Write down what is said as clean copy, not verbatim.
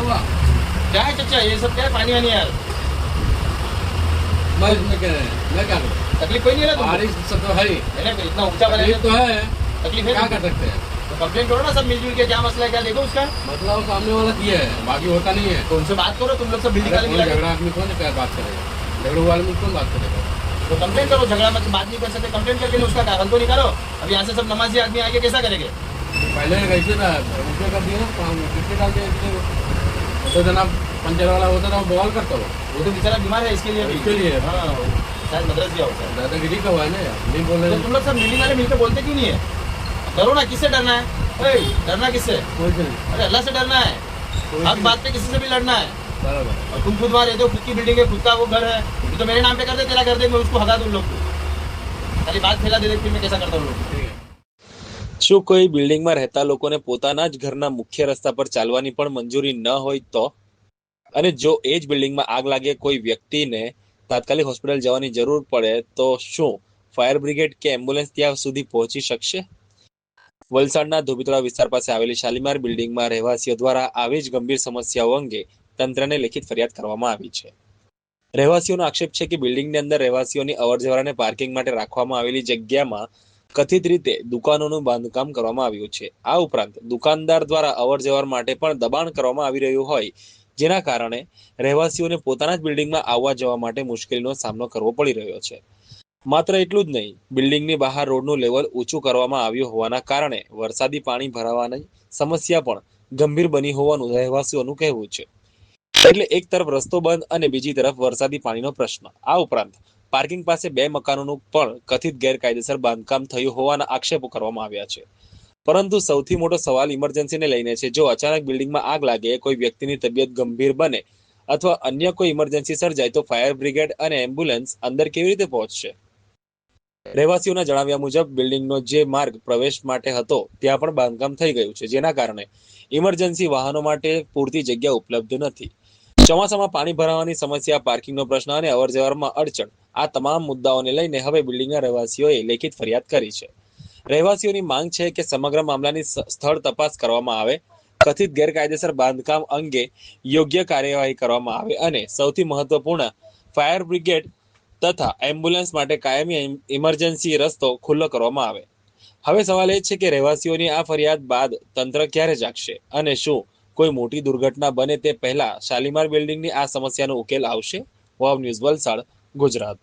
हुआ? क्या है चचा, ये सब क्या है? पानी वानी यार, मैं इसमें क्या है, मैं क्या करूँ? तकलीफ कोई नहीं है ना बारिश सब तो है ही, तुमको? मैंने इतना ऊंचा बनाया तकलीफ तो है, तकलीफ है क्या कर सकते हैं? तो कंप्लेन करो ना सब मिलजुल के, क्या मसला है क्या देखो उसका। मतलब वो सामने वाला किया है, बाकी होता नहीं है। तो उनसे बात करो, तुम लोग सब बिल्डिंग अरे वाले कौन मिला के। झगड़ा आदमी कौन क्या बात करेगा? झगड़ू वाले में कौन बात करेगा? तो कंप्लेन करो, झगड़ा मत, बात नहीं कर सकते, कंप्लेन करके नहीं उसका हल तो नहीं करो। अब यहाँ से सब नमाजी आदमी आगे कैसा करेंगे? पहले कैसे था, उसने कर दिया ना काम, किसके डाल दिया? तो जनाब पंचर वाला होता था, वो बवाल करता हो। वो तो बेचारा बीमार है, इसके लिए भी। इसके लिए हाँ, शायद मद्रास गया होता है। दादागिरी का हुआ है ना यार, नहीं बोल तो रहे तुम लोग सब मिली वाले मिलकर बोलते क्यों नहीं है? डरो ना, किससे डरना है? ओए, डरना किससे? कोई नहीं, अरे अल्लाह से डरना है। कोई हर नहीं। बात पे किसी से भी लड़ना है। बराबर। और तुम खुद वहाँ रहते हो, खुद की बिल्डिंग है, खुद का वो घर है, ये तो मेरे नाम पे कर दे, तेरा कर दे, मैं उसको हगा दूं लोग को। खाली बात फैला दे, फिर मैं कैसा करता हूँ लोग। ठीक है। શું કોઈ બિલ્ડિંગમાં રહેતા લોકોને પોતાના જ ઘરના મુખ્ય રસ્તા પર ચાલવાની પણ મંજૂરી ન હોય તો? અને જો એ જ બિલ્ડિંગમાં આગ લાગે, કોઈ વ્યક્તિને તાત્કાલિક હોસ્પિટલ જવાની જરૂર પડે તો શું ફાયર બ્રિગેડ કે એમ્બ્યુલન્સ ત્યાં સુધી પહોંચી શકશે? વલસાડના ધોબીતળા વિસ્તાર પાસે આવેલી શાલીમાર બિલ્ડિંગમાં રહેવાસીઓ દ્વારા આવી જ ગંભીર સમસ્યાઓ અંગે તંત્રને લેખિત ફરિયાદ કરવામાં આવી છે. રહેવાસીઓનો આક્ષેપ છે કે બિલ્ડિંગની અંદર રહેવાસીઓની અવરજવર અને પાર્કિંગ માટે રાખવામાં આવેલી જગ્યામાં કથિત રીતે દુકાનોનું બાંધકામ કરવામાં આવ્યું છે. આ ઉપરાંત દુકાનદાર દ્વારા અવરજવર માટે પણ દબાણ કરવામાં આવી રહ્યું હોય, જેના કારણે રહેવાસીઓને પોતાના જ બિલ્ડિંગમાં આવવા જવા માટે મુશ્કેલીનો સામનો કરવો પડી રહ્યો છે. માત્ર એટલું જ નહીં, બિલ્ડિંગની બહાર રોડનું લેવલ ઊંચું કરવામાં આવ્યું હોવાના કારણે વરસાદી પાણી ભરાવાની સમસ્યા પણ ગંભીર બની હોવાનું રહેવાસીઓનું કહેવું છે. એટલે એક તરફ રસ્તો બંધ અને બીજી તરફ વરસાદી પાણીનો પ્રશ્ન. આ ઉપરાંત પાર્કિંગ પાસે 2 મકાનોનું પણ કથિત ગેરકાયદેસર બાંધકામ થયું હોવાના આક્ષેપો કરવામાં આવ્યા છે. પરંતુ સૌથી મોટો સવાલ ઇમરજન્સીને લઈને છે. જો અચાનક બિલ્ડિંગમાં આગ લાગે, કોઈ વ્યક્તિની તબિયત ગંભીર બને અથવા અન્ય કોઈ ઇમરજન્સી સર્જાય તો ફાયર બ્રિગેડ અને એમ્બ્યુલન્સ અંદર કેવી રીતે પહોંચશે? રહેવાસીઓના જણાવ્યા મુજબ બિલ્ડિંગનો જે માર્ગ પ્રવેશ માટે હતો ત્યાં પણ બાંધકામ થઈ ગયું છે, જેના કારણે ઇમરજન્સી વાહનો માટે પૂરતી જગ્યા ઉપલબ્ધ નથી. ચોમાસામાં પાણી ભરાવાની સમસ્યા, પાર્કિંગનો પ્રશ્ન અને અવરજવરમાં અડચણ, આ તમામ મુદ્દાઓને લઈને હવે બિલ્ડિંગના રહેવાસીઓએ લેખિત ફરિયાદ કરી છે. રહેવાસીઓની માંગ છે કે સમગ્ર મામલાની સ્થળ તપાસ કરવામાં આવે, કથિત ગેરકાયદેસર બાંધકામ અંગે યોગ્ય કાર્યવાહી કરવામાં આવે અને સૌથી મહત્વપૂર્ણ, ફાયર બ્રિગેડ તથા એમ્બ્યુલન્સ માટે કાયમી ઇમરજન્સી રસ્તો ખુલ્લો કરવામાં આવે. હવે સવાલ એ છે કે રહેવાસીઓની આ ફરિયાદ બાદ તંત્ર ક્યારે જાગશે અને શું કોઈ મોટી દુર્ઘટના બને તે પહેલા શાલીમાર બિલ્ડિંગની આ સમસ્યાનો ઉકેલ આવશે? વાવ ન્યૂઝ, વલસાડ, ગુજરાત.